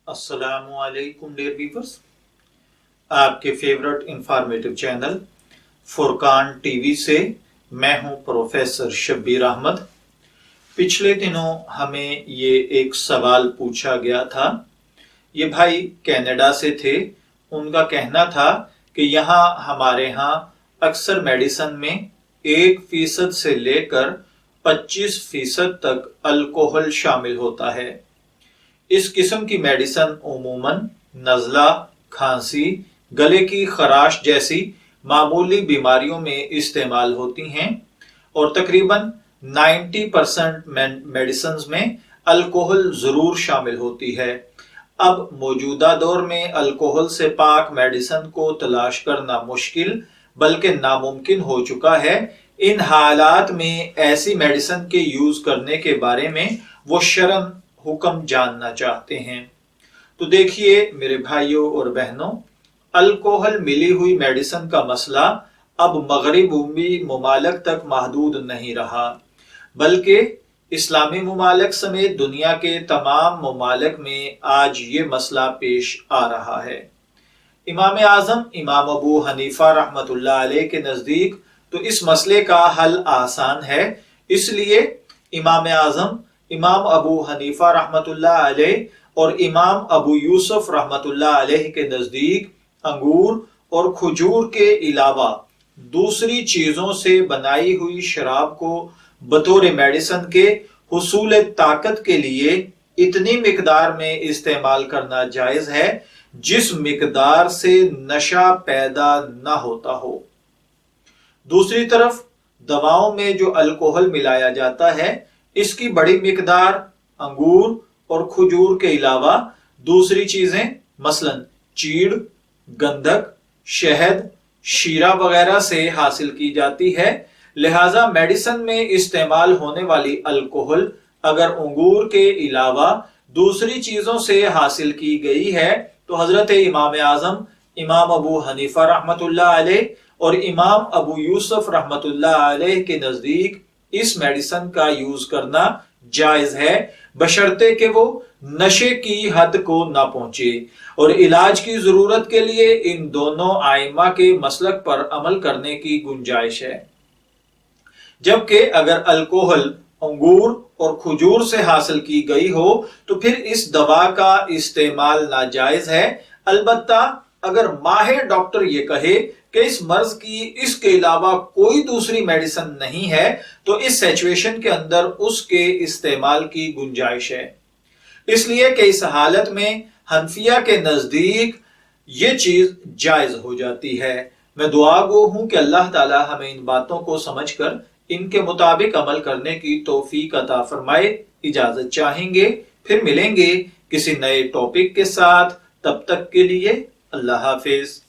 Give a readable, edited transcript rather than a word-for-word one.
السلام علیکم dear viewers, آپ کے فیورٹ انفارمیٹو چینل فرقان ٹی وی سے میں ہوں پروفیسر شبیر احمد۔ پچھلے دنوں ہمیں یہ ایک سوال پوچھا گیا تھا، یہ بھائی کینیڈا سے تھے۔ ان کا کہنا تھا کہ یہاں ہمارے ہاں اکثر میڈیسن میں 1% سے لے کر 25% تک الکوحل شامل ہوتا ہے۔ اس قسم کی میڈیسن عموماً نزلہ، کھانسی، گلے کی خراش جیسی معمولی بیماریوں میں استعمال ہوتی ہیں، اور تقریباً 90% میڈیسنز میں الکوحل ضرور شامل ہوتی ہے۔ اب موجودہ دور میں الکوحل سے پاک میڈیسن کو تلاش کرنا مشکل بلکہ ناممکن ہو چکا ہے۔ ان حالات میں ایسی میڈیسن کے یوز کرنے کے بارے میں وہ شرعن حکم جاننا چاہتے ہیں۔ تو دیکھیے میرے بھائیوں اور بہنوں، الکوحل ملی ہوئی میڈیسن کا مسئلہ اب مغربی ممالک تک محدود نہیں رہا، بلکہ اسلامی ممالک سمیت دنیا کے تمام ممالک میں آج یہ مسئلہ پیش آ رہا ہے۔ امام اعظم امام ابو حنیفہ رحمۃ اللہ علیہ کے نزدیک تو اس مسئلے کا حل آسان ہے، اس لیے امام اعظم امام ابو حنیفہ رحمۃ اللہ علیہ اور امام ابو یوسف رحمۃ اللہ علیہ کے نزدیک انگور اور کھجور کے علاوہ دوسری چیزوں سے بنائی ہوئی شراب کو بطور میڈیسن کے حصول طاقت کے لیے اتنی مقدار میں استعمال کرنا جائز ہے جس مقدار سے نشہ پیدا نہ ہوتا ہو۔ دوسری طرف دواؤں میں جو الکوحل ملایا جاتا ہے، اس کی بڑی مقدار انگور اور کھجور کے علاوہ دوسری چیزیں مثلا چیڑ، گندھک، شہد، شیرہ وغیرہ سے حاصل کی جاتی ہے۔ لہٰذا میڈیسن میں استعمال ہونے والی الکوحل اگر انگور کے علاوہ دوسری چیزوں سے حاصل کی گئی ہے تو حضرت امام اعظم امام ابو حنیفہ رحمۃ اللہ علیہ اور امام ابو یوسف رحمۃ اللہ علیہ کے نزدیک اس میڈیسن کا یوز کرنا جائز ہے، بشرطے کہ وہ نشے کی حد کو نہ پہنچے، اور علاج کی ضرورت کے لیے ان دونوں ائمہ کے مسلک پر عمل کرنے کی گنجائش ہے۔ جبکہ اگر الکوحل انگور اور کھجور سے حاصل کی گئی ہو تو پھر اس دوا کا استعمال ناجائز ہے، البتہ اگر ماہر ڈاکٹر یہ کہے کہ اس مرض کی اس کے علاوہ کوئی دوسری میڈیسن نہیں ہے تو اس سچویشن کے اندر اس کے استعمال کی گنجائش ہے۔ اس لیے کہ اس حالت میں حنفیہ کے نزدیک یہ چیز جائز ہو جاتی ہے۔ میں دعا گو ہوں کہ اللہ تعالی ہمیں ان باتوں کو سمجھ کر ان کے مطابق عمل کرنے کی توفیق عطا فرمائے۔ اجازت چاہیں گے، پھر ملیں گے کسی نئے ٹاپک کے ساتھ، تب تک کے لیے اللہ حافظ۔